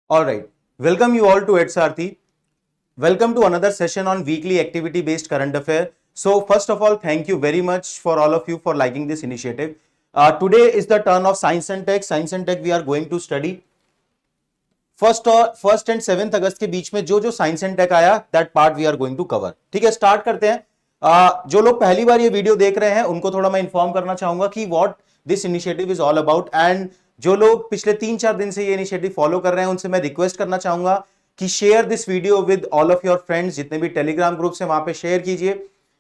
All right. Welcome you all to Edsarthi. Welcome to another session on weekly activity based current affair. So first of all, thank you very much for all of you for liking this initiative. Today is the turn of science and tech. Science and tech we are going to study. First and 7 अगस्त के बीच में जो science and tech आया that part we are going to cover. ठीक है, start करते हैं. जो लोग पहली बार ये वीडियो देख रहे हैं उनको थोड़ा मैं इन्फॉर्म करना चाहूंगा कि what this initiative is all about. And जो लोग पिछले 3-4 दिन से ये इनिशिएटिव फॉलो कर रहे हैं उनसे मैं रिक्वेस्ट करना चाहूंगा कि share this video with all of your friends. जितने भी टेलीग्राम ग्रुप्स हैं वहां पे शेयर कीजिए.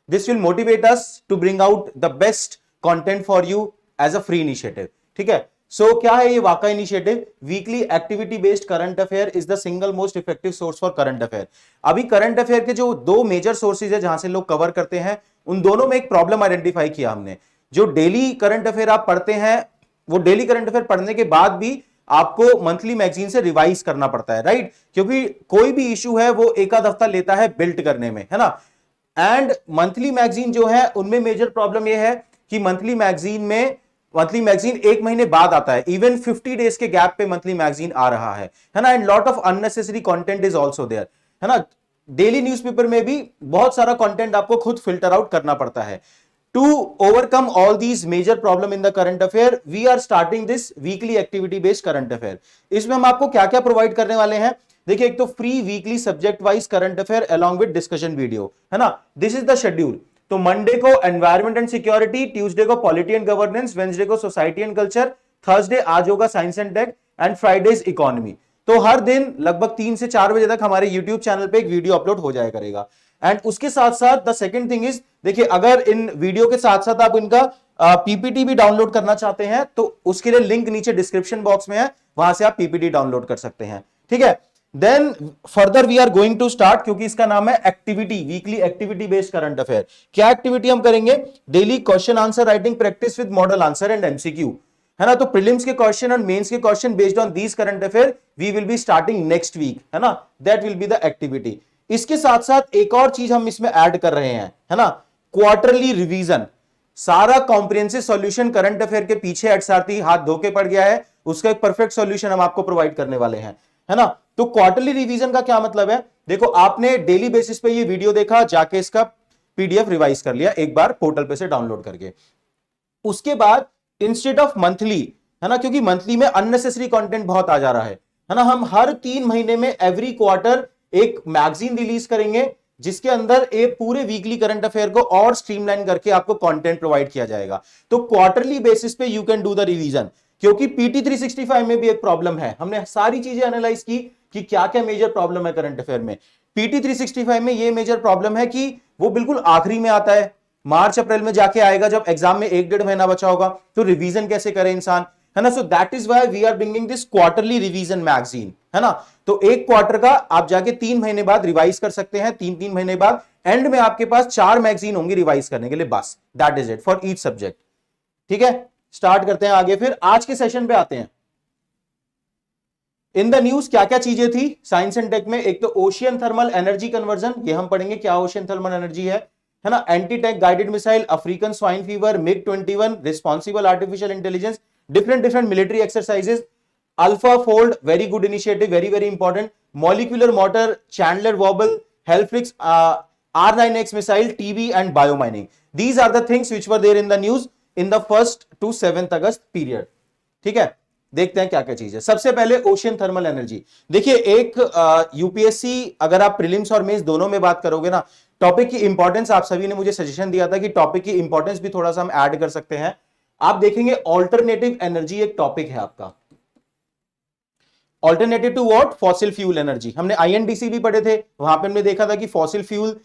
This will motivate us to bring out the best content for you as a free initiative. ठीक है, सो क्या है ये वाका initiative? Weekly activity based current affair is the single most effective source for current affair. अभी current affair के जो दो मेजर सोर्सेज है जहां से लोग कवर करते हैं, उन दोनों में एक प्रॉब्लम आइडेंटिफाई किया हमने. जो डेली करंट अफेयर आप पढ़ते हैं, वो डेली करंट अफेयर पढ़ने के बाद भी आपको मंथली मैगजीन से रिवाइज करना पड़ता है, राइट? क्योंकि कोई भी इशू है वो एक आध हफ्ता लेता है बिल्ड करने में, है ना. एंड मंथली मैगजीन जो है उनमें मेजर प्रॉब्लम ये है कि मंथली मैगजीन एक महीने बाद आता है. इवन 50 डेज के गैप पे मंथली मैगजीन आ रहा है ना. And lot of unnecessary content is also there, है ना. डेली न्यूज़पेपर में भी बहुत सारा कंटेंट आपको खुद फिल्टर आउट करना पड़ता है. To overcome all these major problem in the current affair, we are starting this weekly activity based current affair. इसमें हम आपको क्या क्या प्रोवाइड करने वाले हैं? देखिए, एक तो free weekly subject wise current affair along with discussion video, है ना. This is the schedule. तो मंडे को एनवायरमेंट एंड सिक्योरिटी, ट्यूसडे को पॉलिटी एंड गवर्नेंस, वेंसडे को सोसाइटी एंड कल्चर, थर्सडे आज होगा science and tech, and Friday's economy. तो हर दिन लगभग 3 से 4 बजे तक हमारे यूट्यूब चैनल पे एक वीडियो अपलोड हो जाया करेगा. एंड उसके साथ साथ द सेकंड थिंग इज, देखिए, अगर इन वीडियो के साथ साथ आप इनका पीपीटी भी डाउनलोड करना चाहते हैं तो उसके लिए लिंक नीचे डिस्क्रिप्शन बॉक्स में है, वहां से आप पीपीटी डाउनलोड कर सकते हैं. ठीक है, then further we are going to start, क्योंकि इसका नाम है activity, weekly activity based current affair. क्या एक्टिविटी हम करेंगे? Daily question answer writing practice with model answer and MCQ, है ना. तो प्रीलिम्स के क्वेश्चन और मेंस के question based on these current affair we will be starting next week, है ना. That will be the activity. इसके साथ साथ एक और चीज हम इसमें ऐड कर रहे हैं, है ना, क्वार्टरली रिवीजन. सारा कॉम्प्रिहेंसिव सॉल्यूशन करंट अफेयर के पीछे एडसारथी हाथ धो के पड़ गया है, उसका एक परफेक्ट सॉल्यूशन हम आपको प्रोवाइड करने वाले हैं, है ना. तो क्वार्टरली रिवीजन का क्या मतलब है? देखो, आपने डेली बेसिस पे ये वीडियो देखा, जाके इसका पीडीएफ रिवाइज कर लिया एक बार पोर्टल पे से डाउनलोड करके. उसके बाद इंस्टेड ऑफ मंथली, है ना, क्योंकि मंथली में अननेसेसरी कंटेंट बहुत आ जा रहा है ना, हम हर 3 महीने में एवरी क्वार्टर एक मैगजीन रिलीज करेंगे जिसके अंदर एक पूरे वीकली करंट अफेयर को और स्ट्रीमलाइन करके आपको कंटेंट प्रोवाइड किया जाएगा. तो क्वार्टरली बेसिस पे you can do the revision. क्योंकि पीटी 365 में भी एक प्रॉब्लम है, हमने सारी चीजें एनालाइज की कि क्या क्या मेजर प्रॉब्लम है करंट अफेयर में. पीटी 365 में ये मेजर प्रॉब्लम है कि वो बिल्कुल आखिरी में आता है, मार्च अप्रैल में जाके आएगा जब एग्जाम में 1-1.5 महीना बचा होगा. तो रिवीजन कैसे करे इंसान, है ना. So that is why we are bringing this quarterly revision magazine, है ना. तो एक क्वार्टर का आप जाके 3 महीने बाद रिवाइज कर सकते हैं. 3-3 महीने बाद एंड में आपके पास 4 मैगजीन होंगी रिवाइज करने के लिए, बस. That is it for each subject. ठीक है, स्टार्ट करते हैं आगे. फिर आज के सेशन पे आते हैं. इन द न्यूज क्या क्या चीजें थी साइंस एंड टेक में? एक तो ओशियन थर्मल एनर्जी कन्वर्जन, ये हम पढ़ेंगे क्या ओशियन थर्मल एनर्जी है ना. Anti tank guided missile, African swine fever, MiG-21, responsible artificial intelligence, different military exercises, alpha fold, very good initiative, very very important, molecular motor, Chandler wobble, Hellfire R9X missile, TB and biomining. These are the things which were there in the news in the 1st to 7th August period. ठीक है, देखते हैं क्या क्या चीज है. सबसे पहले ओशियन थर्मल एनर्जी. देखिए, एक यूपीएससी, अगर आप प्रीलिम्स और मेंस दोनों में बात करोगे ना, टॉपिक की इंपॉर्टेंस, आप सभी ने मुझे सजेशन दिया था कि टॉपिक की इंपॉर्टेंस भी थोड़ा सा हम ऐड कर सकते हैं. आप देखेंगे ऑल्टरनेटिव एनर्जी एक टॉपिक है आपका. Alternative to what? Fossil fuel energy. हमने आईएनडीसी भी पढ़े थे, वहां पे हमने देखा था कि fossil fuel,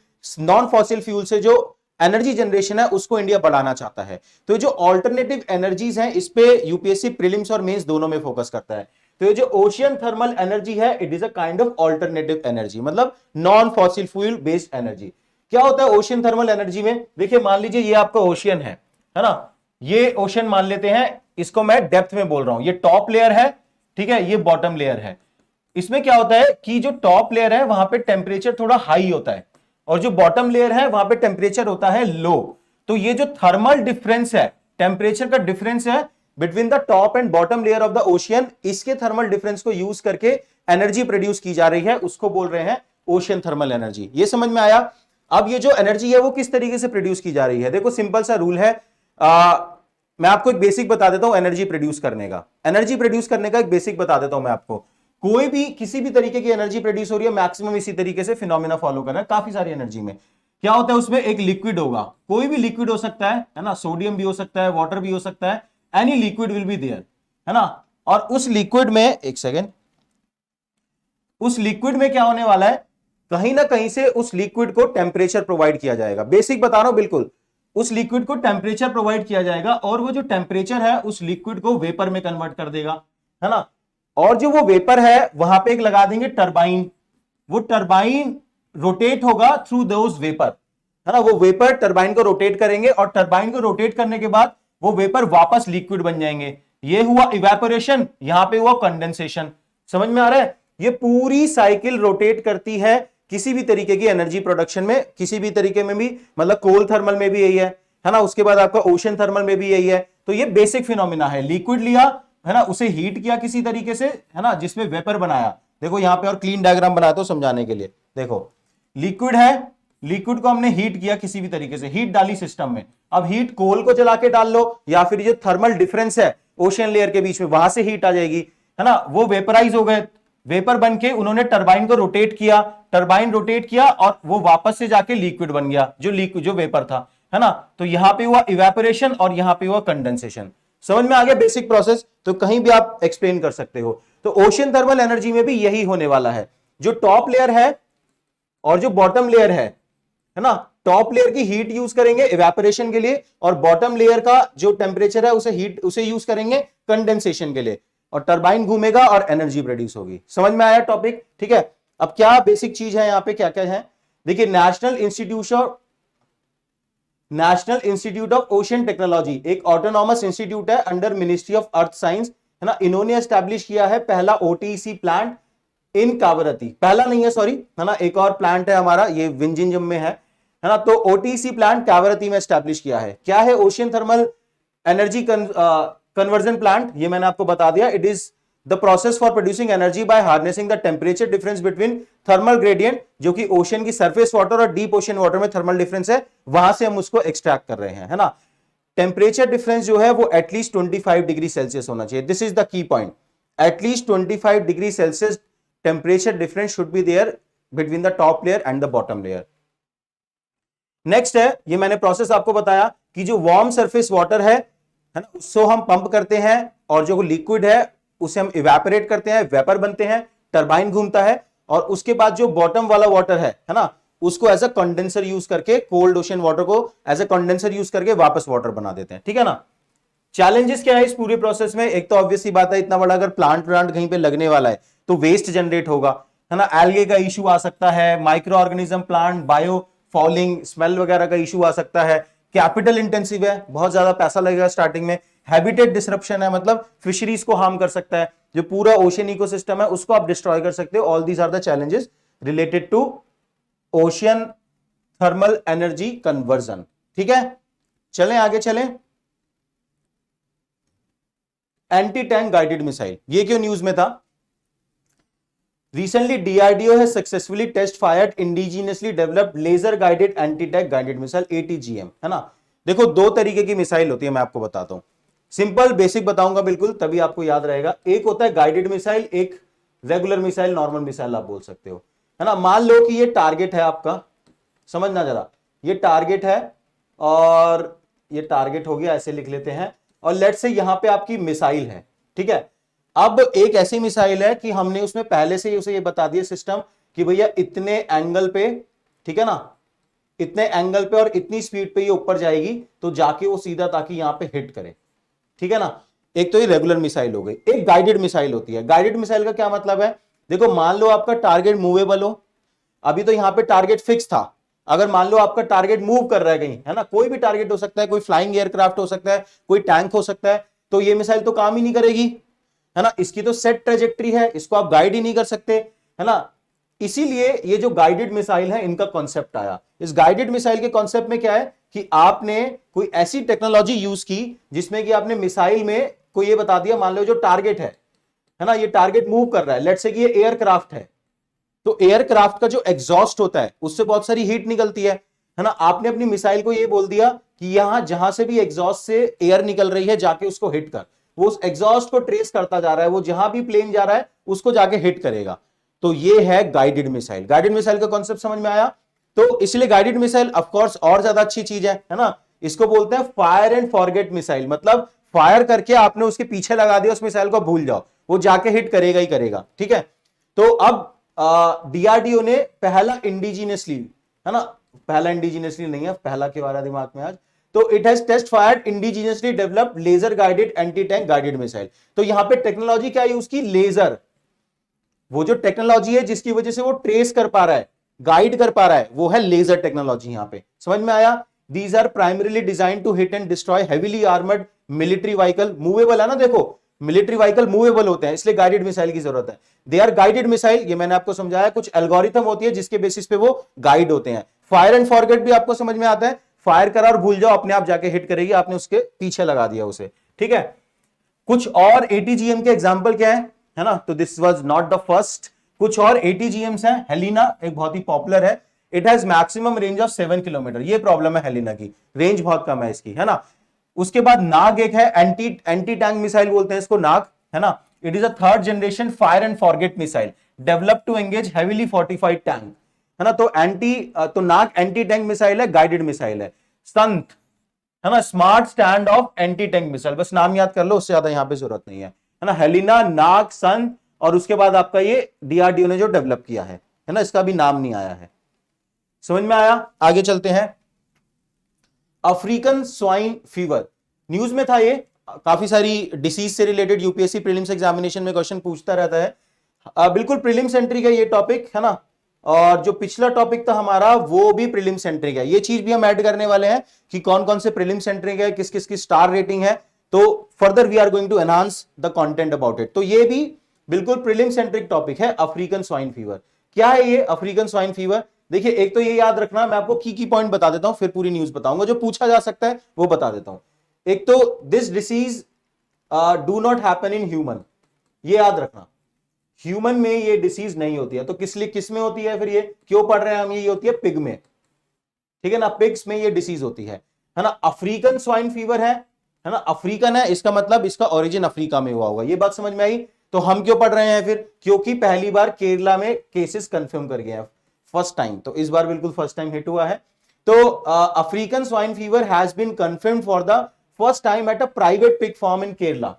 non fossil fuel से जो एनर्जी जनरेशन है उसको इंडिया बढ़ाना चाहता है. तो जो ऑल्टरनेटिव एनर्जीज हैं इस पे यूपीएससी प्रीलिम्स और मेंस दोनों में फोकस करता है. तो ये जो ओशियन थर्मल एनर्जी है, it is a kind of alternative energy, मतलब non fossil fuel based energy. क्या होता है ओशियन थर्मल एनर्जी में? देखिए, मान लीजिए ये आपका ओशियन है ना. ये ओशियन मान लेते हैं, इसको मैं डेप्थ में बोल रहा हूं. ये टॉप लेयर है, ठीक है, ये बॉटम लेयर है. इसमें क्या होता है कि जो टॉप लेयर है वहां पे टेम्परेचर थोड़ा हाई होता है और जो बॉटम लेयर है वहां पे टेम्परेचर होता है लो. तो ये जो थर्मल डिफरेंस है, टेम्परेचर का डिफरेंस है, between the top and bottom layer of the ocean, इसके थर्मल डिफरेंस को यूज करके एनर्जी प्रोड्यूस की जा रही है, उसको बोल रहे हैं ओशियन थर्मल एनर्जी। ये समझ में आया? अब ये जो एनर्जी है वो किस तरीके से प्रोड्यूस की जा रही है, देखो सिंपल सा रूल है। मैं आपको एक बेसिक बता देता हूं एनर्जी प्रोड्यूस करने का। एनर्जी प्रोड्यूस करने का एक बेसिक बता देता हूं मैं आपको। कोई भी किसी भी तरीके की एनर्जी प्रोड्यूस हो रही है, मैक्सिमम इसी तरीके से फिनोमेना फॉलो कर रहा है। काफी सारी एनर्जी में क्या होता है, उसमें एक लिक्विड होगा, कोई भी लिक्विड हो सकता है ना, सोडियम भी हो सकता है, वाटर भी हो सकता है, any liquid will be there, है ना। और उस लिक्विड में, एक सेकेंड, उस लिक्विड में क्या होने वाला है, कहीं ना कहीं से उस लिक्विड को टेम्परेचर प्रोवाइड किया जाएगा। बेसिक बता रहा हूं बिल्कुल, उस लिक्विड को टेम्परेचर प्रोवाइड किया जाएगा और वो जो टेम्परेचर है उस लिक्विड को वेपर में कन्वर्ट कर देगा, है ना। और जो वो वेपर है वहां पे एक लगा देंगे टरबाइन, वो टरबाइन रोटेट होगा थ्रू दोज वेपर, है ना। वो वेपर टरबाइन को रोटेट करेंगे और टरबाइन को रोटेट करने के बाद वो वेपर वापस लिक्विड बन जाएंगे। ये हुआ इवेपोरेशन, यहां पे हुआ कंडेंसेशन। समझ में आ रहा है? ये पूरी साइकिल रोटेट करती है किसी भी तरीके की एनर्जी प्रोडक्शन में, किसी भी तरीके में भी, मतलब कोल थर्मल में भी यही है ना, उसके बाद आपका ओशन थर्मल में भी यही है। तो ये बेसिक फिनोमिना है। लिक्विड लिया, है ना, उसे हीट किया किसी तरीके से, है ना, जिसमें वेपर बनाया। देखो यहां पे और क्लीन डायग्राम बनाया तो समझाने के लिए, देखो लिक्विड है, लिक्विड को हमने हीट किया किसी भी तरीके से, हीट डाली सिस्टम में। अब हीट कोल को जला के डाल लो या फिर जो थर्मल डिफरेंस है ओशन लेयर के बीच में, वहां से हीट आ जाएगी, है ना। वो वेपराइज हो गए, वेपर बन के उन्होंने टरबाइन को रोटेट किया, टरबाइन रोटेट किया और वो वापस से जाके लिक्विड बन गया, जो लिक्विड जो वेपर था, है ना। तो यहां पे हुआ इवेपोरेशन और यहां पे हुआ कंडेंसेशन। समझ में आ गया बेसिक प्रोसेस? तो कहीं भी आप एक्सप्लेन कर सकते हो। तो ओशन थर्मल एनर्जी में भी यही होने वाला है। जो टॉप लेयर है और जो बॉटम लेयर है ना, टॉप लेयर की हीट यूज करेंगे इवेपोरेशन के लिए और बॉटम लेयर का जो टेम्परेचर है उसे यूज करेंगे कंडेंसेशन के लिए, और टरबाइन घूमेगा और एनर्जी प्रोड्यूस होगी। समझ में आया टॉपिक? ठीक है। अब क्या बेसिक चीज है यहां पे, क्या क्या है, देखिए national institute of ocean technology एक ऑटोनॉमस इंस्टीट्यूट है under ministry of earth science, है ना। इन्होंने एस्टैब्लिश किया है पहला ओटीसी प्लांट इन कावरती, पहला नहीं है सॉरी, है ना, एक और प्लांट है हमारा, ये विंजिंजम में है ना। तो ओटीसी प्लांट कावरती में एस्टैब्लिश किया है। क्या है ocean thermal energy conversion plant? ये मैंने आपको बता दिया। It is the process for producing energy by harnessing the temperature difference between thermal gradient, जो कि ओशन की सरफेस वाटर और डीप ओशन वाटर में थर्मल डिफरेंस है, वहां से हम उसको एक्सट्रैक्ट कर रहे हैं, है ना। टेम्परेचर डिफरेंस जो है वो एटलीस्ट 25 डिग्री सेल्सियस होना चाहिए। This is the key point, at least 25 degree Celsius temperature difference should be there between the top layer and the bottom layer. Next है, ये मैंने प्रोसेस आपको बताया कि जो वार्म सरफेस वाटर है ना, उसको हम पंप करते हैं और जो लिक्विड है उसे हम इवेपोरेट करते हैं, वेपर बनते हैं, टरबाइन घूमता है और उसके बाद जो बॉटम वाला वाटर है ना, उसको एज अ कंडेंसर यूज करके, कोल्ड ओशन वाटर को एज अ कंडेंसर यूज करके वापस वाटर बना देते हैं, ठीक है ना। चैलेंजेस क्या है इस पूरे प्रोसेस में? एक तो ऑब्वियस सी बात है, इतना बड़ा अगर प्लांट कहीं पे लगने वाला है तो वेस्ट जनरेट होगा, है ना। एल्गे का इशू आ सकता है, micro organism plant, bio falling, smell वगैरह का इशू आ सकता है, कैपिटल इंटेंसिव है, बहुत ज्यादा पैसा लगेगा स्टार्टिंग में, हैबिटेट डिसरप्शन है, मतलब फिशरीज को हार्म कर सकता है, जो पूरा ओशन इकोसिस्टम है उसको आप डिस्ट्रॉय कर सकते हो। All these are the challenges related to ocean thermal energy conversion, ठीक है। चलें आगे चलें। एंटी टैंक गाइडेड मिसाइल, ये क्यों न्यूज में था? Recently, DRDO has successfully test fired indigenously developed laser guided anti-tank guided missile ATGM, है ना। देखो दो तरीके की मिसाइल होती है, मैं आपको बताता हूं, सिंपल बेसिक बताऊंगा बिल्कुल, तभी आपको याद रहेगा। एक होता है गाइडेड मिसाइल, एक रेगुलर मिसाइल, नॉर्मल मिसाइल आप बोल सकते हो, है ना। मान लो कि ये टारगेट है आपका, समझना जरा, ये टारगेट है और ये टारगेट हो गया, ऐसे लिख लेते हैं, और लेट से यहां पे आपकी मिसाइल है, ठीक है। अब एक ऐसी मिसाइल है कि हमने उसमें पहले से ही उसे ये बता दिया सिस्टम कि भैया इतने एंगल पे, ठीक है ना, इतने एंगल पे और इतनी स्पीड पे ये ऊपर जाएगी, तो जाके वो सीधा ताकि यहां पे हिट करे, ठीक है ना। एक तो ये रेगुलर मिसाइल हो गई। एक गाइडेड मिसाइल होती है। गाइडेड मिसाइल का क्या मतलब है? देखो मान लो आपका टारगेट मूवेबल हो, अभी तो यहां पे टारगेट फिक्स था, अगर मान लो आपका टारगेट मूव कर रहा है कहीं, है ना, कोई भी टारगेट हो सकता है, कोई फ्लाइंग एयरक्राफ्ट हो सकता है, कोई टैंक हो सकता है, तो ये मिसाइल तो काम ही नहीं करेगी, है ना। इसकी तो सेट ट्रेजेक्ट्री है, इसको आप गाइड ही नहीं कर सकते, है ना। इसीलिए ये जो गाइडेड मिसाइल है इनका कॉन्सेप्ट आया। इस गाइडेड मिसाइल के कॉन्सेप्ट में क्या है कि आपने कोई ऐसी टेक्नोलॉजी यूज की जिसमें कि आपने मिसाइल में को ये बता दिया, मान लो जो टारगेट है ना, ये टारगेट मूव कर रहा है, लेट्स से कि ये एयरक्राफ्ट है, तो एयरक्राफ्ट का जो एग्जॉस्ट होता है उससे बहुत सारी हीट निकलती है ना। आपने अपनी मिसाइल को ये बोल दिया कि यहां जहां से भी एग्जॉस्ट से एयर निकल रही है जाके उसको हिट कर, वो उस एग्जॉस्ट को ट्रेस करता जा रहा है, वो जहां भी प्लेन जा रहा है उसको जाके हिट करेगा। तो ये है गाइडेड मिसाइल। गाइडेड मिसाइल का कॉन्सेप्ट समझ में आया? तो इसलिए गाइडेड मिसाइल ऑफ कोर्स और ज्यादा अच्छी चीज है ना। इसको बोलते हैं फायर एंड फॉरगेट मिसाइल, मतलब फायर करके आपने उसके पीछे लगा दिया उस मिसाइल को, भूल जाओ, वो जाके हिट करेगा ही करेगा, ठीक है। तो अब डीआरडीओ ने पहला इंडिजिनियसली, है ना, पहला इंडिजिनियसली नहीं है, पहला क्यों आ रहा दिमाग में आज, तो it has test fired indigenously developed laser guided anti tank guided missile. तो यहां पे टेक्नोलॉजी क्या यूज की? लेजर। वो जो टेक्नोलॉजी है जिसकी वजह से वो ट्रेस कर पा रहा है, गाइड कर पा रहा है, वो है लेजर टेक्नोलॉजी। यहां पे समझ में आया? These are primarily design to hit and destroy heavily armoured military vehicle. Movable है ना, देखो मिलिट्री व्हीकल मूवेबल होते हैं, इसलिए गाइडेड मिसाइल की जरूरत है। दे आर गाइडेड मिसाइल, ये मैंने आपको समझाया, कुछ एल्गोरिथम होती है जिसके बेसिस पे वो गाइड होते हैं। फायर एंड फॉरगेट भी आपको समझ में आता है, फायर करा और भूल जाओ, अपने आप जाके हिट करेगी, आपने उसके पीछे लगा दिया उसे, ठीक है। कुछ और एटीजीएम के एग्जांपल क्या है ना, तो this was not the first. कुछ और एटीजीएम्स हैं, हेलिना एक बहुत ही पॉपुलर है, it has maximum range of 7 kilometre. ये प्रॉब्लम है हेलिना की, रेंज बहुत कम है इसकी, है ना। उसके बाद नाग एक है, एंटी टैंक मिसाइल बोलते हैं इसको, नाग, है ना। It is a third generation fire and forget missile developed to engage heavily fortified tank, है ना। तो नाग एंटी टैंक मिसाइल है, गाइडेड मिसाइल है। संत, है ना, smart stand off anti tank missile, बस नाम याद कर लो, उससे ज्यादा यहां पे जरूरत नहीं है ना। हेलिना, नाग, सन, और उसके बाद आपका ये डीआरडीओ ने जो डेवलप किया है ना, इसका भी नाम नहीं आया है। समझ में आया? आगे चलते हैं। अफ्रीकन स्वाइन फीवर, न्यूज में था ये, काफी सारी डिसीज से रिलेटेड यूपीएससी प्रीलिम्स एग्जामिनेशन में क्वेश्चन पूछता रहता है। बिल्कुल प्रीलिम सेंट्रिक है ये टॉपिक, है ना। और जो पिछला टॉपिक था हमारा वो भी प्रीलिम सेंट्रिक है, ये चीज भी हम ऐड करने वाले हैं कि कौन कौन से प्रीलिम सेंट्रिक है, किस किस की स्टार रेटिंग है, तो further we are going to enhance the content about it. तो ये भी बिल्कुल प्रीलिम सेंट्रिक टॉपिक है, अफ्रीकन स्वाइन फीवर। क्या है ये अफ्रीकन स्वाइन फीवर? देखिए, एक तो ये याद रखना, मैं आपको की पॉइंट बता देता हूं, फिर पूरी न्यूज बताऊंगा, जो पूछा जा सकता है वो बता देता हूं। एक तो this disease do not happen in human, ये याद रखना, ह्यूमन में ये डिसीज नहीं होती है। तो किस में होती है फिर, ये क्यों पढ़ रहे हैं हम, ये होती है पिग में, ठीक है ना, पिग्स में ये डिसीज होती है ना। अफ्रीकन स्वाइन फीवर है ना, अफ्रीकन है, इसका मतलब इसका ओरिजिन अफ्रीका में हुआ होगा, ये बात समझ में आई। तो हम क्यों पढ़ रहे हैं फिर? क्योंकि पहली बार केरला में केसेस कंफर्म कर गए हैं, फर्स्ट टाइम, तो इस बार बिल्कुल फर्स्ट टाइम हिट हुआ है। तो African swine fever has been confirmed for the first time at a private pig farm in Kerala,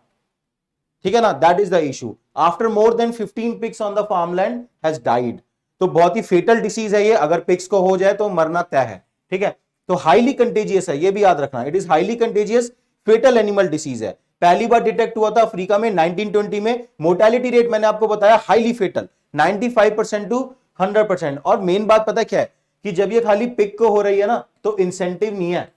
ठीक है ना। That is the issue, after more than 15 pigs on the farmland has died. तो बहुत ही फेटल disease है ये, अगर पिग्स को हो जाए तो मरना तय है, ठीक है। तो हाईली कंटेजियस है, ये भी याद रखना, it is highly contagious fatal animal disease है। पहली बार डिटेक्ट हुआ था अफ्रीका में 1920 में। मोर्टेलिटी रेट मैंने आपको बताया हाईली फेटल, 95% टू 100%। और मेन बात पता क्या है कि जब ये खाली पिग को हो रही है ना, तो इंसेंटिव नहीं है,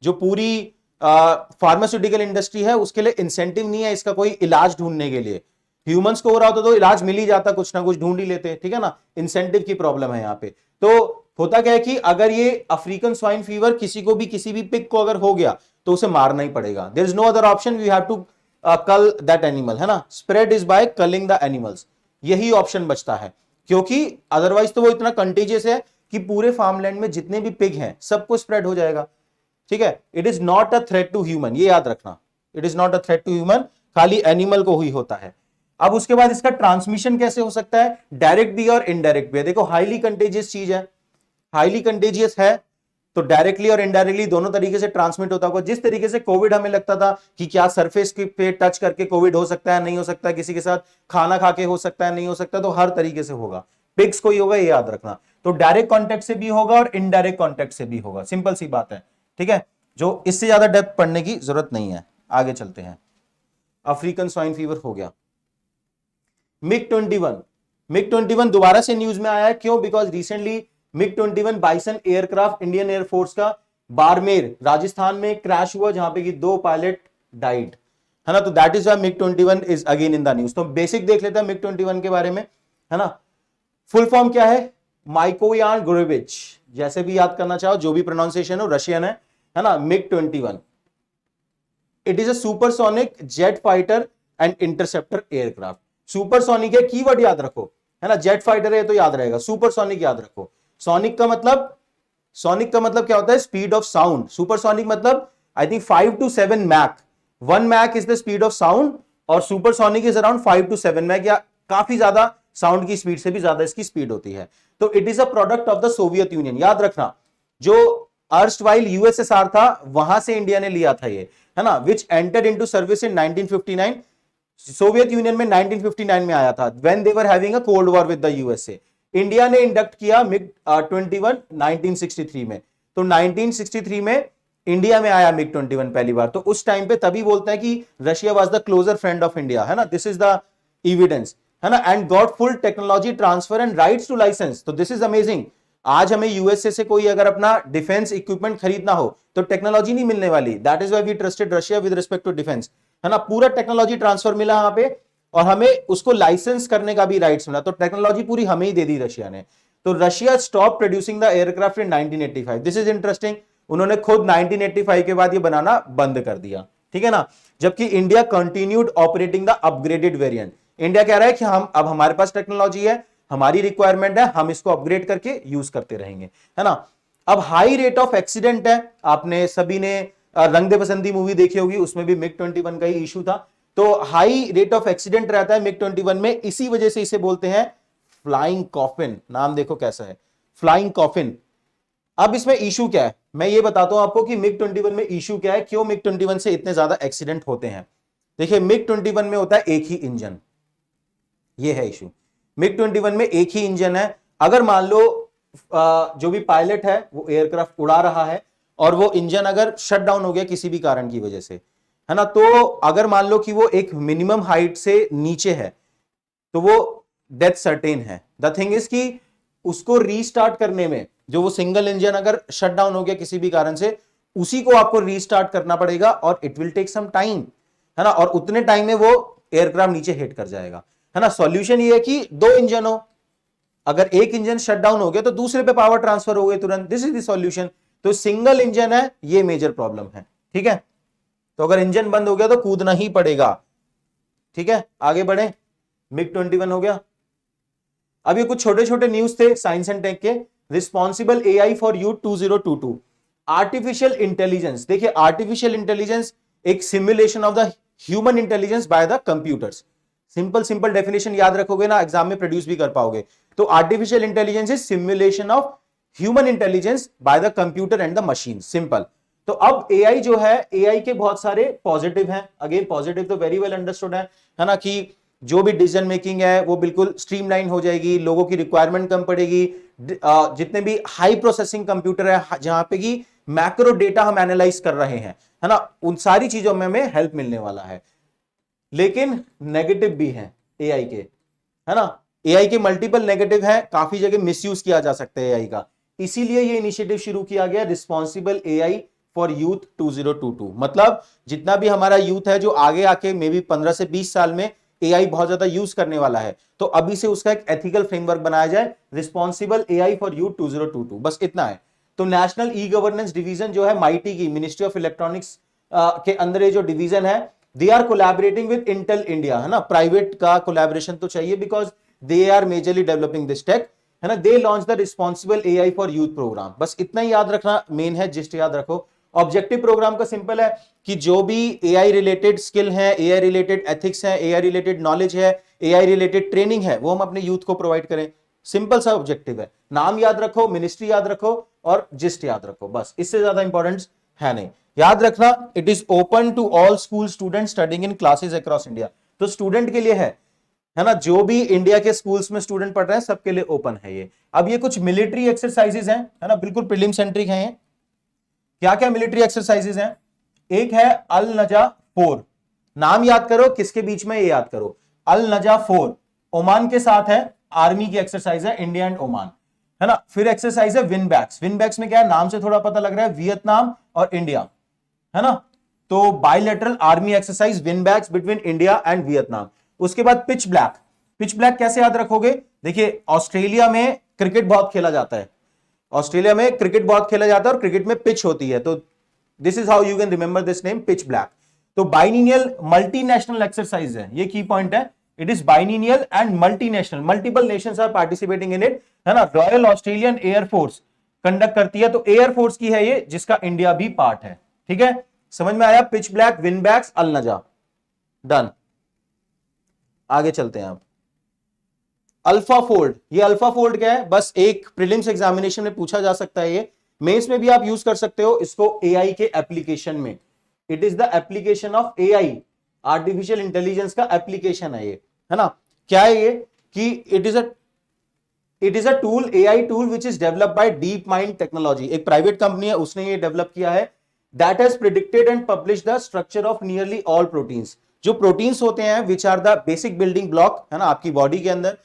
जो पूरी फार्मास्यूटिकल इंडस्ट्री है उसके लिए इंसेंटिव नहीं है इसका कोई इलाज ढूंढने के लिए। ह्यूमंस को हो रहा होता तो इलाज मिल ही जाता, कुछ ना कुछ ढूंढ ही लेते, ठीक है ना। इंसेंटिव की प्रॉब्लम है यहाँ पे। तो होता क्या है कि अगर ये अफ्रीकन स्वाइन फीवर किसी को भी, किसी भी पिग को अगर हो गया तो उसे मारना ही पड़ेगा, there is no other option, we have to cull that animal, है ना। Spread is by culling the animals, यही ऑप्शन बचता है, क्योंकि अदरवाइज तो वो इतना कंटेजियस है कि पूरे फार्मलैंड में जितने भी पिग हैं सबको स्प्रेड हो जाएगा, ठीक है। It is not a threat to human, ये याद रखना, it is not a threat to human, खाली एनिमल को ही होता है। अब उसके बाद इसका ट्रांसमिशन कैसे हो सकता है? डायरेक्ट भी और इनडायरेक्ट भी। देखो हाईली कंटेजियस चीज है, हाईली कंटेजियस है, तो डायरेक्टली और इनडायरेक्टली दोनों तरीके से ट्रांसमिट होता होगा। जिस तरीके से कोविड हमें लगता था कि क्या सरफेस पे टच करके कोविड हो सकता है, नहीं हो सकता, किसी के साथ खाना खा के हो सकता है, नहीं हो सकता, तो हर तरीके से होगा, पिग्स को ही होगा, ये याद रखना। तो डायरेक्ट कॉन्टेक्ट से भी होगा और इनडायरेक्ट कॉन्टेक्ट से भी होगा, सिंपल सी बात है, ठीक है। जो इससे ज्यादा डेप्थ पढ़ने की जरूरत नहीं है। आगे चलते हैं। अफ्रीकन स्वाइन फीवर हो गया। मिग-21 दोबारा से न्यूज में आया है, क्यों? बिकॉज रिसेंटली मिग-21 बाइसन एयरक्राफ्ट इंडियन एयरफोर्स का बाड़मेर राजस्थान में क्रैश हुआ, जहां पे कि 2 पायलट डाइड, है ना। तो दैट इज व्हाई मिग-21 is again in the news. तो बेसिक देख लेते हैं मिग-21 के बारे में, है ना। फुल फॉर्म क्या है? माइकोयान गुरेविच, जैसे भी याद करना चाहो, जो भी प्रोनाउंसिएशन हो, रशियन है ना। मिग-21 it is a supersonic jet fighter and interceptor aircraft. Supersonic है, कीवर्ड याद रखो, है ना, जेट फाइटर है तो याद रहेगा, सुपरसोनिक याद रखो। सोनिक का मतलब, सोनिक का मतलब क्या होता है, स्पीड ऑफ साउंड। सुपरसोनिक मतलब I think 5 to 7 Mach, 1 Mach is the speed of sound, और supersonic is around 5 to 7 Mach, या काफी ज्यादा साउंड की स्पीड से भी ज्यादा इसकी स्पीड होती है। तो it is a product of the Soviet union. याद रखना, जो अर्स्टवाइल यूएसएसआर था वहां से इंडिया ने लिया था ये, है ना, which entered into service in 1959। Soviet Union में 1959 में आया था, when they were having a cold war with the USA. India ने इंडक्ट किया मिग 21 1963 में। तो 1963 में इंडिया में आया मिग 21 पहली बार। तो उस टाइम पे तभी बोलते हैं कि Russia was the closer friend of India, है ना, दिस इज द एविडेंस, है ना, and got full technology transfer and rights to license. तो दिस इज अमेजिंग। आज हमें यूएसए से कोई अगर अपना डिफेंस इक्विपमेंट खरीदना हो तो टेक्नोलॉजी नहीं मिलने वाली, that is why we trusted Russia with respect to defence, है ना, पूरा टेक्नोलॉजी ट्रांसफर मिला यहां पे, और हमें उसको लाइसेंस करने का भी राइट्स मिला। तो टेक्नोलॉजी पूरी हमें ही दे दी रशिया ने। तो Russia stop producing the aircraft in 1985। This is interesting, उन्होंने खुद 1985 के बाद ये बनाना बंद कर दिया, ठीक है ना। जबकि India continued operating the upgraded variant. India कह रहा है कि हम, अब हमारे पास टेक्नोलॉजी है, हमारी रिक्वायरमेंट है, हम इसको अपग्रेड करके यूज करते रहेंगे, है ना। अब हाई रेट ऑफ एक्सीडेंट है, आपने सभी ने रंग दे बसंती मूवी देखी होगी, उसमें भी मिग 21 का ही इशू था। तो हाई रेट ऑफ एक्सीडेंट रहता है मिग 21 में, इसी वजह से इसे बोलते हैं फ्लाइंग कॉफिन। नाम देखो कैसा है, फ्लाइंग कॉफिन। अब इसमें इशू क्या है, मैं ये बताता हूं आपको कि मिग 21 में इशू क्या है, क्यों मिग 21 से इतने ज्यादा एक्सीडेंट होते हैं। देखिए, मिग 21 में होता है एक ही इंजन, ये है इशू। मिग 21 में एक ही इंजन है। अगर मान लो जो भी पायलट है वो एयरक्राफ्ट उड़ा रहा है और वो इंजन अगर शट डाउन हो गया किसी भी कारण की वजह से, है ना, तो अगर मान लो कि वो एक मिनिमम हाइट से नीचे है तो वो डेथ सर्टेन है। द थिंग इज कि उसको रीस्टार्ट करने में, जो वो सिंगल इंजन अगर शट डाउन हो गया किसी भी कारण से, उसी को आपको रीस्टार्ट करना पड़ेगा और it will take some time, है ना, और उतने टाइम में वो एयरक्राफ्ट नीचे हिट कर जाएगा, है ना। सॉल्यूशन ये है कि दो इंजन हो, अगर एक इंजन शट डाउन हो गया तो दूसरे पे पावर ट्रांसफर हो गए तुरंत, दिस इज द सॉल्यूशन। तो सिंगल इंजन है, ये मेजर प्रॉब्लम है, ठीक है। तो अगर इंजन बंद हो गया तो कूदना ही पड़ेगा, ठीक है। आगे बढ़े, मिग 21 हो गया। अब ये कुछ छोटे छोटे न्यूज थे साइंस एंड टेक के। Responsible AI for youth 2022। Artificial intelligence, देखिए आर्टिफिशियल इंटेलिजेंस एक simulation of the human intelligence by the computers. Simple simple definition याद रखोगे ना, एग्जाम में प्रोड्यूस भी कर पाओगे। तो artificial intelligence is simulation of human intelligence by the computer and the machine, simple. तो अब एआई जो है, एआई के बहुत सारे पॉजिटिव हैं। अगेन पॉजिटिव तो वेरी वेल अंडरस्टूड है ना, कि जो भी डिसीजन मेकिंग है वो बिल्कुल स्ट्रीमलाइन हो जाएगी, लोगों की रिक्वायरमेंट कम पड़ेगी। जितने भी हाई प्रोसेसिंग कंप्यूटर है जहां पे कि मैक्रो डेटा हम एनालाइज कर रहे हैं, है ना, उन सारी चीजों में हमें हेल्प मिलने वाला है। लेकिन नेगेटिव भी है एआई के, है ना, एआई के मल्टीपल नेगेटिव है, काफी जगह मिसयूज किया जा सकता है एआई का। इसीलिए ये इनिशिएटिव शुरू किया गया, रिस्पॉन्सिबल एआई फॉर यूथ 2022। मतलब जितना भी हमारा यूथ है जो आगे आके मे बी 15 से 20 साल में एआई बहुत ज्यादा यूज करने वाला है, तो अभी से उसका एक एथिकल फ्रेमवर्क बनाया जाए, रिस्पॉन्सिबल एआई फॉर यूथ 2022, बस इतना है। तो नेशनल ई गवर्नेंस डिवीजन जो है माइटी की, मिनिस्ट्री ऑफ इलेक्ट्रॉनिक्स के अंदर ये जो डिवीजन है, they are collaborating with Intel India, है ना, प्राइवेट का कोलैबोरेशन तो चाहिए because they are majorly developing this tech, है ना। They launch the responsible AI for youth programme, बस इतना ही याद रखना मेन है, जिस्ट याद रखो। ऑब्जेक्टिव प्रोग्राम का सिंपल है कि जो भी एआई रिलेटेड स्किल है, एआई रिलेटेड एथिक्स है, एआई रिलेटेड नॉलेज है, एआई रिलेटेड ट्रेनिंग है, वो हम अपने यूथ को प्रोवाइड करें। सिंपल सा ऑब्जेक्टिव है, नाम याद रखो, मिनिस्ट्री याद रखो और जिस्ट याद रखो, बस इससे ज्यादा इंपॉर्टेंट है नहीं। याद रखना, it is open to all school student studying in classes across India. तो स्टूडेंट के लिए है ना, जो भी इंडिया के स्कूल्स में स्टूडेंट पढ़ रहे हैं सबके लिए ओपन है ये। अब ये कुछ मिलिट्री एक्सरसाइजेज हैं, है ना, बिल्कुल प्रीलिम सेंट्रिक हैं ये। क्या क्या मिलिट्री एक्सरसाइजेज हैं? एक है अल नजा 4, नाम याद करो, किसके बीच में ये याद करो, अल नजा 4 ओमान के साथ है, आर्मी की एक्सरसाइज है, इंडिया एंड ओमान, है ना। फिर एक्सरसाइज है विनबैक्स। विनबैक्स में क्या है, नाम से थोड़ा पता लग रहा है, वियतनाम और इंडिया, है ना। तो bilateral army exercise VINBAX between India and Vietnam. उसके बाद पिच ब्लैक। पिच ब्लैक कैसे याद रखोगे, देखिए ऑस्ट्रेलिया में क्रिकेट बहुत खेला जाता है, ऑस्ट्रेलिया में क्रिकेट बहुत खेला जाता है और क्रिकेट में पिच होती है, तो this is how you can remember this name, pitch black. तो बाइनिनियल मल्टीनेशनल एक्सरसाइज है, ये की पॉइंट है। It is biennial and multinational, multiple nations are participating in it, है ना। रॉयल ऑस्ट्रेलियन एयरफोर्स कंडक्ट करती है, तो एयरफोर्स की है ये, जिसका इंडिया भी पार्ट है। ठीक है, समझ में आया। पिच ब्लैक, विनबैक्स, अल नजा, डन। आगे चलते हैं आप। अल्फा फोल्ड, ये अल्फा फोल्ड क्या है? बस एक प्रीलिम्स एग्जामिनेशन में पूछा जा सकता है, ये मेंस में भी आप यूज कर सकते हो इसको एआई के एप्लीकेशन में। It is the application of AI, artificial intelligence का एप्लीकेशन है ये, है ना। क्या है ये कि it is a tool, AI tool which is developed by DeepMind technology, एक प्राइवेट कंपनी है, उसने ये डेवलप किया है। That has predicted and publish the structure of nearly all proteins, जो प्रोटीन्स होते हैं which are the basic building block, है ना, आपकी बॉडी के अंदर।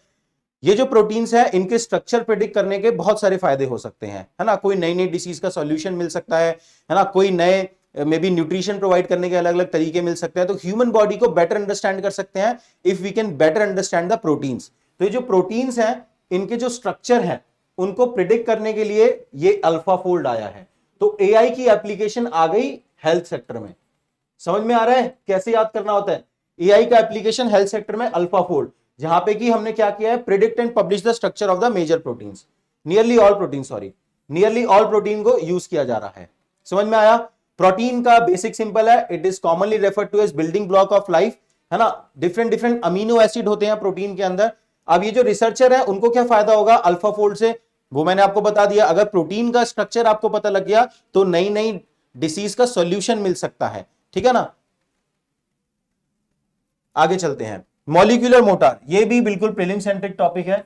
ये जो प्रोटीन्स है, इनके स्ट्रक्चर प्रेडिक्ट करने के बहुत सारे फायदे हो सकते हैं, है ना। कोई नई नई डिसीज का सॉल्यूशन मिल सकता है ना, कोई नए मे बी न्यूट्रिशन प्रोवाइड करने के अलग अलग तरीके मिल सकते हैं। तो ह्यूमन बॉडी को बेटर अंडरस्टैंड कर सकते हैं if we can better understand the proteins. तो ये जो प्रोटीन्स हैं, इनके जो स्ट्रक्चर है, उनको प्रिडिक्ट करने के लिए ये अल्फा फोल्ड आया है। तो एआई की एप्लीकेशन आ गई हेल्थ सेक्टर में। समझ में आ रहा है कैसे याद करना होता है? एआई का एप्लीकेशन हेल्थ सेक्टर में अल्फा फोल्ड, जहां पे कि हमने क्या किया है, predict and publish the structure of the major proteins, nearly all protein, sorry nearly all protein को यूज किया जा रहा है। समझ में आया? प्रोटीन का बेसिक सिंपल है, it is commonly referred to as building block of life, है ना। डिफरेंट डिफरेंट अमीनो एसिड होते हैं प्रोटीन के अंदर। अब ये जो रिसर्चर है, उनको क्या फायदा होगा अल्फा फोल्ड से, वो मैंने आपको बता दिया। अगर प्रोटीन का स्ट्रक्चर आपको पता लग गया तो नई नई डिसीज का सॉल्यूशन मिल सकता है, ठीक है ना। आगे चलते हैं। मॉलिक्यूलर मोटर, ये भी बिल्कुल प्रीलिम सेंट्रिक टॉपिक है,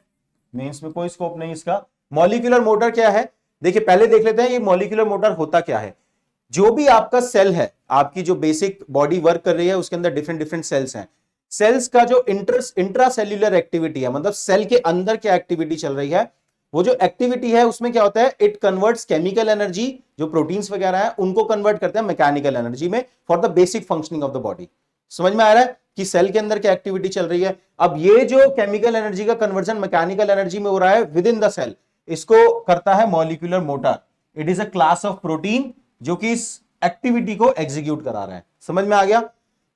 मेंस में कोई स्कोप नहीं इसका। मॉलिक्यूलर मोटर क्या है? देखिए पहले देख लेते हैं ये मॉलिक्यूलर मोटर होता क्या है। जो भी आपका सेल है, आपकी जो बेसिक बॉडी वर्क कर रही है, उसके अंदर डिफरेंट डिफरेंट सेल्स हैं। सेल्स का जो इंट्रा सेल्यूलर एक्टिविटी है, मतलब सेल के अंदर क्या एक्टिविटी चल रही है, वो जो एक्टिविटी है उसमें क्या होता है, इट कन्वर्ट्स केमिकल एनर्जी, जो प्रोटीन्स वगैरह है उनको कन्वर्ट करते हैं मैकेनिकल एनर्जी में for the basic functioning of the body. समझ में आ रहा है कि सेल के अंदर क्या एक्टिविटी चल रही है। अब ये जो केमिकल एनर्जी का कन्वर्जन मैकेनिकल एनर्जी में हो रहा है विद इन द सेल, इसको करता है molecular motor. It is a class of protein जो कि इस एक्टिविटी को एग्जीक्यूट करा रहा है। समझ में आ गया,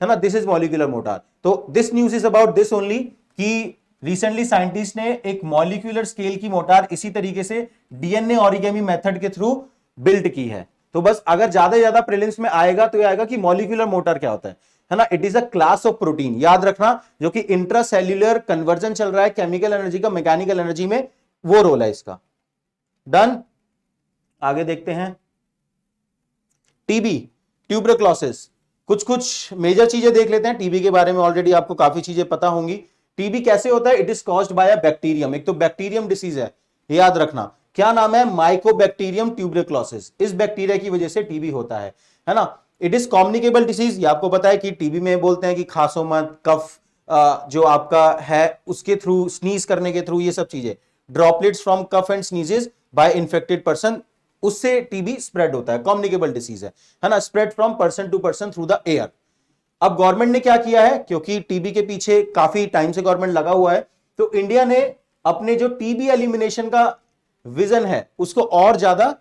है ना। This is molecular motor. तो this news is about this only कि रिसेंटली साइंटिस्ट ने एक मॉलिक्यूलर स्केल की मोटर इसी तरीके से डीएनए ऑरिगेमी मेथड के थ्रू बिल्ड की है। तो बस अगर ज्यादा ज्यादा प्रीलिम्स में आएगा तो ये आएगा कि मॉलिक्यूलर मोटर क्या होता है ना। It is a class of protein, याद रखना, जो कि इंट्रासेल्यूलर कन्वर्जन चल रहा है केमिकल एनर्जी का मैकेनिकल एनर्जी में, वो रोल है इसका। डन। आगे देखते हैं। टीबी, ट्यूबरक्लोसिस, कुछ कुछ मेजर चीजें देख लेते हैं। टीबी के बारे में ऑलरेडी आपको काफी चीजें पता होंगी। टीबी कैसे होता है? It is caused by a bacterium, एक तो बैक्टीरियम डिसीज है, याद रखना। क्या नाम है? Mycobacterium tuberculosis. इस बैक्टीरिया की वजह से टीबी होता है ना। इट इज कम्युनिकेबल डिसीज, ये आपको पता है कि टीबी में बोलते हैं कि खांसो मत, कफ जो आपका है उसके थ्रू, स्नीज करने के थ्रू, ये सब चीजें, droplets from cough and sneezes by infected person, उससे टीबी स्प्रेड होता है। कम्युनिकेबल डिसीज है ना, spread from person to person through the air. अब गवर्नमेंट ने क्या किया है, क्योंकि टीबी के पीछे काफी टाइम से गवर्नमेंट लगा हुआ है, तो इंडिया ने अपने जो टीबी एलिमिनेशन का विजन है उसको और ज्यादा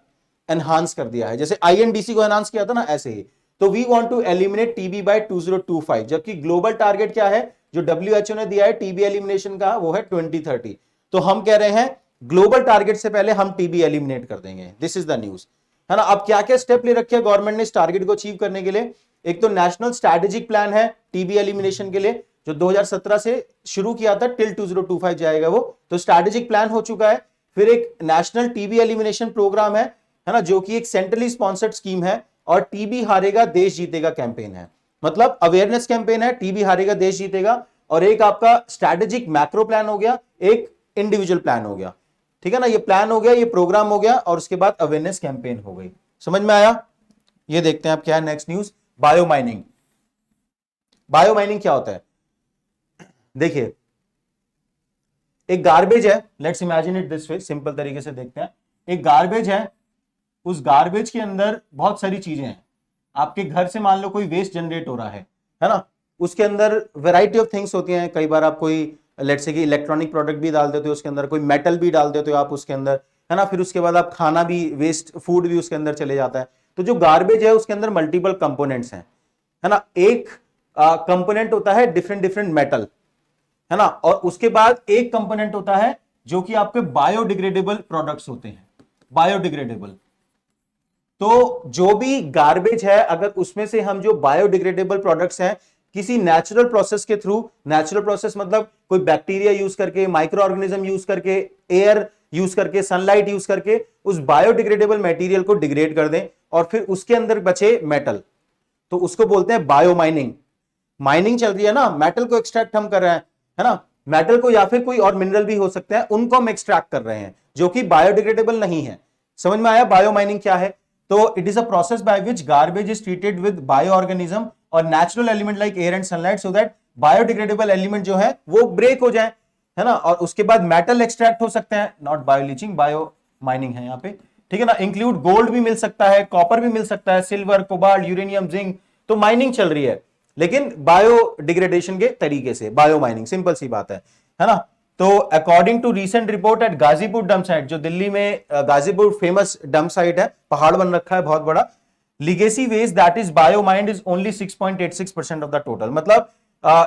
एनहांस कर दिया है। जैसे आईएनडीसी को एनहांस किया था ना, ऐसे ही। तो we want to eliminate TB by 2025, जबकि ग्लोबल टारगेट क्या है जो डब्ल्यूएचओ ने दिया है टीबी एलिमिनेशन का, वो है 2030। तो हम कह रहे हैं ग्लोबल टारगेट से पहले हम टीबी एलिमिनेट कर देंगे। दिस इज द न्यूज, है ना। अब क्या क्या स्टेप ले रखे हैं गवर्नमेंट ने इस टारगेट को अचीव करने के लिए? एक तो नेशनल स्ट्रैटेजिक प्लान है टीबी एलिमिनेशन के लिए, जो 2017 से शुरू किया था, टिल 2025 जाएगा वो, तो स्ट्रैटेजिक प्लान हो चुका है। फिर एक नेशनल टीबी एलिमिनेशन प्रोग्राम है ना, जो कि एक सेंट्रली स्पॉन्सर्ड स्कीम है, और टीबी हारेगा देश जीतेगा कैंपेन है। मतलब अवेयरनेस कैंपेन है, टीबी हारेगा देश जीतेगा, और एक आपका स्ट्रैटेजिक मैक्रो प्लान हो गया, एक इंडिविजुअल प्लान हो गया, ठीक है ना। ये प्लान हो गया, ये प्रोग्राम हो गया, और उसके बाद अवेयरनेस कैंपेन हो गई। समझ में आया? ये देखते हैं आप क्या है नेक्स्ट न्यूज। बायोमाइनिंग। बायोमाइनिंग क्या होता है? देखिए, एक गार्बेज है, let's imagine it this way, simple तरीके से देखते हैं। एक गार्बेज है, उस गार्बेज के अंदर बहुत सारी चीजें हैं। आपके घर से मान लो कोई वेस्ट जनरेट हो रहा है ना, उसके अंदर वैरायटी ऑफ थिंग्स होती हैं। कई बार आप कोई लेट्स से कि इलेक्ट्रॉनिक प्रोडक्ट भी डाल देते हो उसके अंदर, कोई मेटल भी डाल देते हो आप उसके अंदर, है ना। फिर उसके बाद आप खाना भी, वेस्ट फूड भी उसके अंदर चले जाता है। तो जो गार्बेज है उसके अंदर मल्टीपल कंपोनेंट्स हैं, है ना, एक कंपोनेंट होता है डिफरेंट डिफरेंट मेटल, है ना, और उसके बाद एक कंपोनेंट होता है जो कि आपके बायोडिग्रेडेबल प्रोडक्ट्स होते हैं, बायोडिग्रेडेबल। तो जो भी गार्बेज है, अगर उसमें से हम जो बायोडिग्रेडेबल प्रोडक्ट्स हैं किसी नेचुरल प्रोसेस के थ्रू, नेचुरल प्रोसेस मतलब कोई बैक्टीरिया यूज करके, माइक्रो ऑर्गेनिज्म यूज करके, एयर यूज करके, सनलाइट यूज करके उस बायोडिग्रेडेबल मटेरियल को डिग्रेड कर दें और फिर उसके अंदर बचे मेटल, तो उसको बोलते हैं बायो माइनिंग। माइनिंग चल रही है ना, मेटल को एक्सट्रैक्ट हम कर रहे हैं, है ना, मेटल को या फिर कोई और मिनरल भी हो सकते हैं, उनको हम एक्सट्रैक्ट कर रहे हैं जो कि बायोडिग्रेडेबल नहीं है। समझ में आया बायो माइनिंग क्या है? तो it is a process by which garbage is treated with bio organism और natural element like air and sunlight so that biodegradable element जो है वो ब्रेक हो जाए, है ना, और उसके बाद मेटल एक्सट्रैक्ट हो सकते हैं, not bio leaching, bio mining है यहाँ पे, ठीक है ना। इंक्लूड गोल्ड भी मिल सकता है, कॉपर भी मिल सकता है, सिल्वर, कोबाल्ट, यूरेनियम, जिंक, तो माइनिंग चल रही है लेकिन बायो डिग्रेडेशन के तरीके से, बायो माइनिंग, सिंपल सी बात है ना। तो according to recent report at Ghazipur dump site, जो दिल्ली में गाजीपुर फेमस डंप साइट है, पहाड़ बन रखा है बहुत बड़ा, legacy waste that is bio mind is only 6.86% of the total, मतलब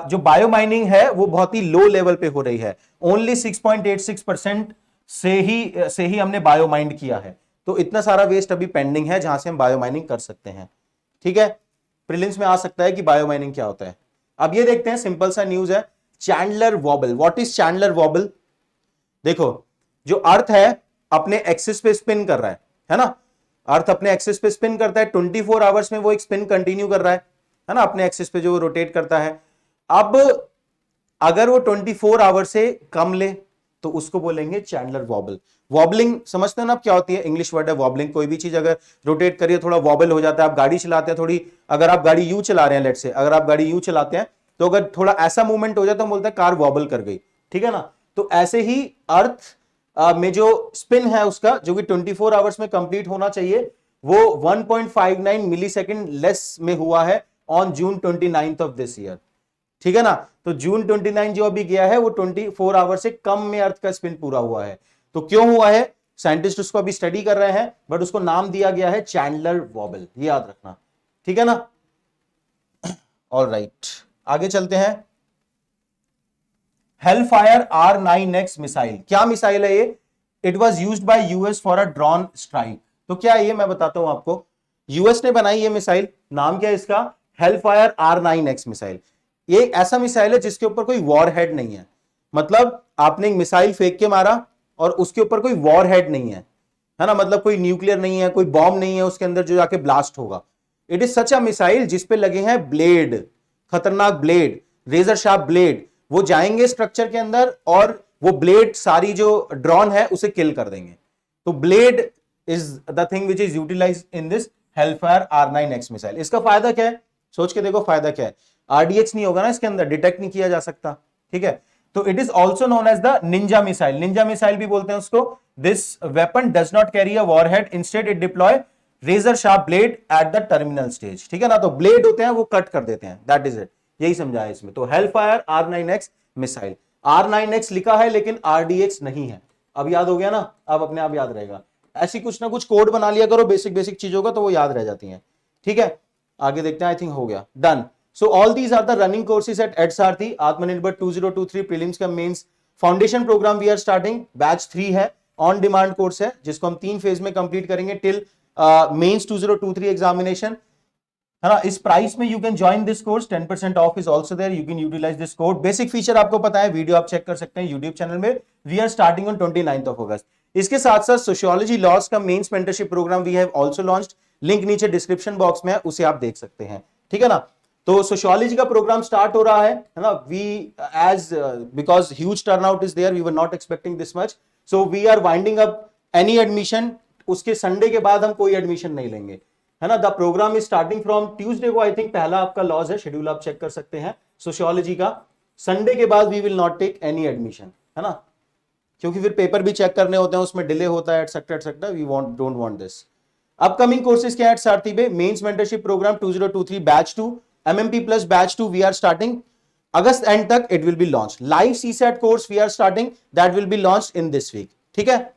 जो बायो माइनिंग है वो बहुत ही लो लेवल पे हो रही है, ओनली 6.86% से ही हमने बायो माइंड किया है। तो इतना सारा वेस्ट अभी पेंडिंग है जहां से हम बायो माइनिंग कर सकते हैं, ठीक है। प्रीलिम्स में आ सकता है कि बायो माइनिंग क्या होता है। अब ये देखते हैं, सिंपल सा न्यूज है, Chandler vowel. What is Chandler vowel? देखो, जो अर्थ है अपने एक्सिस पे स्पिन कर रहा है ना, अर्थ अपने एक्सिस पे स्पिन करता है, 24 आवर्स में वो एक स्पिन कंटिन्यू कर रहा है ना, अपने एक्सिस पे जो रोटेट करता है। अब अगर वो 24 आवर से कम ले तो उसको बोलेंगे चैंडलर वॉबल। वॉबलिंग समझते हैं ना आप क्या होती है? इंग्लिश वर्ड है वॉबलिंग। कोई भी चीज अगर रोटेट करिए थोड़ा वॉबल हो जाता है। आप गाड़ी चलाते हैं थोड़ी, अगर आप गाड़ी यूं चला रहे हैं, लेट से अगर आप गाड़ी यूं चलाते हैं तो अगर थोड़ा ऐसा मूवमेंट हो जाए तो हम बोलते हैं कार वॉबल कर गई, ठीक है ना। तो ऐसे ही अर्थ में जो स्पिन है उसका, जो कि 24 आवर्स में कंप्लीट होना चाहिए, वो 1.59 मिली सेकेंड लेस में हुआ है on June 29 of this year, ठीक है ना। तो जून 29 जो अभी गया है वो 24 आवर से कम में अर्थ का स्पिन पूरा हुआ है। तो क्यों हुआ है? साइंटिस्ट उसको अभी स्टडी कर रहे हैं, बट उसको नाम दिया गया है चैंडलर वॉबल, ये याद रखना, ठीक है ना। ऑलराइट, आगे चलते हैं। हेलफायर R9X मिसाइल, क्या मिसाइल है ये? It was used by US for a drone strike. तो क्या है ये, मैं बताता हूं आपको। यूएस ने बनाई ये मिसाइल, नाम क्या है इसका? Hellfire R9X missile. ये एक ऐसा मिसाइल है जिसके ऊपर कोई वॉर हेड नहीं है, मतलब आपने एक मिसाइल फेंक के मारा और उसके ऊपर कोई वॉर हेड नहीं है ना, मतलब कोई न्यूक्लियर नहीं है, कोई बॉम्ब नहीं है उसके अंदर जो जाके ब्लास्ट होगा। It is such a missile जिसपे लगे हैं ब्लेड, खतरनाक ब्लेड, रेजर शार्प ब्लेड। वो जाएंगे स्ट्रक्चर के अंदर और वो ब्लेड सारी जो ड्रोन है उसे किल कर देंगे। तो blade is the thing which is utilize in this Hellfire R9X missile. इसका फायदा क्या है? सोच के देखो फायदा क्या है। RDX नहीं होगा ना इसके अंदर, डिटेक्ट नहीं किया जा सकता, ठीक है। तो it is also known as the ninja missile, ninja missile भी बोलते हैं उसको। This weapon does not carry a warhead, instead it deploy razor sharp blade at the terminal stage, ठीक है ना। तो ब्लेड होते हैं वो कट कर देते हैं, दैट इज इट, यही समझाया इसमें। तो हेलफायर R9X मिसाइल, R9X लिखा है लेकिन RDX नहीं है। अब याद हो गया ना, अब अपने आप याद रहेगा। ऐसी कुछ ना कुछ कोड बना लिया करो बेसिक बेसिक चीजों का, तो वो याद रह जाती हैं, ठीक है। आगे देखते हैं, आई थिंक हो गया, done. So all these are the running courses at EdSarthi, Atmanirbhar 2023 prelims का mains foundation programme we are starting, batch 3 है, ऑन डिमांड कोर्स है जिसको हम 3 फेज में कंप्लीट करेंगे टिल मेंस 2023 एग्जामिनेशन, है ना। इस प्राइस में you can join this course, 10% off is also there, you can utilize this code. Basic feature आपको पता है, वीडियो आप चेक कर सकते हैं यूट्यूब चैनल में। We are starting on 29 of August. इसके साथ साथ सोशियोलॉजी लॉस का mains mentorship programme we have also launched, link नीचे डिस्क्रिप्शन बॉक्स में है, उसे आप देख सकते हैं, ठीक है ना। तो सोशियोलॉजी का प्रोग्राम स्टार्ट हो रहा है ना। We as because huge turnout is there, we were not expecting this much, so we are winding up any admission. उसके संडे के बाद हम कोई एडमिशन नहीं लेंगे, है ना। The programme is starting from Tuesday को, आई थिंक पहला आपका लॉज है, शेड्यूल आप चेक कर सकते हैं सोशियोलॉजी का। संडे के बाद we will not take any admission, है ना, क्योंकि फिर पेपर भी चेक करने होते हैं, उसमें डिले होता है, etcetera etcetera. We don't want this. Upcoming courses क्या है सारथी पे? Mains mentorship program 2023 batch 2, MMT plus batch 2 we are starting August end तक, it will be launch. Live CSAT course we are starting, that will be launch in this week, ठीक है।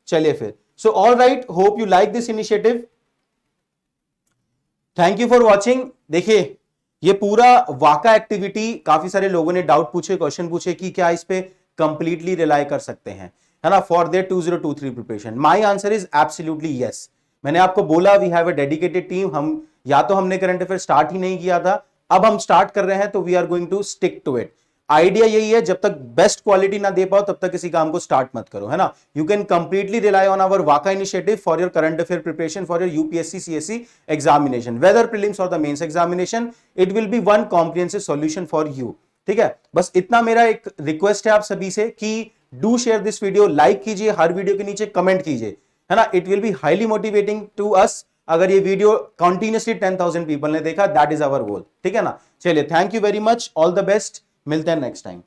चलिए फिर, so all right, hope you like this initiative, thank you for watching. देखिए ये पूरा वाका activity काफी सारे लोगों ने डाउट पूछे, क्वेश्चन पूछे कि क्या इस पे कंप्लीटली रिलाई कर सकते हैं, है ना, for their 2023 preparation. My answer is absolutely yes. मैंने आपको बोला we have a dedicated team. हम या तो हमने करंट अफेयर स्टार्ट ही नहीं किया था, अब हम स्टार्ट कर रहे हैं, तो we are going to stick to it. Idea यही है, जब तक बेस्ट क्वालिटी ना दे पाओ तब तक किसी काम को स्टार्ट मत करो, है ना। You can completely rely on our वाका initiative for your current affair preparation for your UPSC CSC examination, whether prelims और the mains examination, it will be one comprehensive solution for you. ठीक है, बस इतना मेरा एक रिक्वेस्ट है आप सभी से कि do share this video, like कीजिए, हर वीडियो के नीचे कमेंट कीजिए, है ना। It will be highly motivating to us अगर ये वीडियो कंटिन्यूअसली 10,000 पीपल ने देखा, दैट इज आवर गोल। ठीक है ना। चलिए, thank you very much, all the best, मिलते हैं नेक्स्ट टाइम।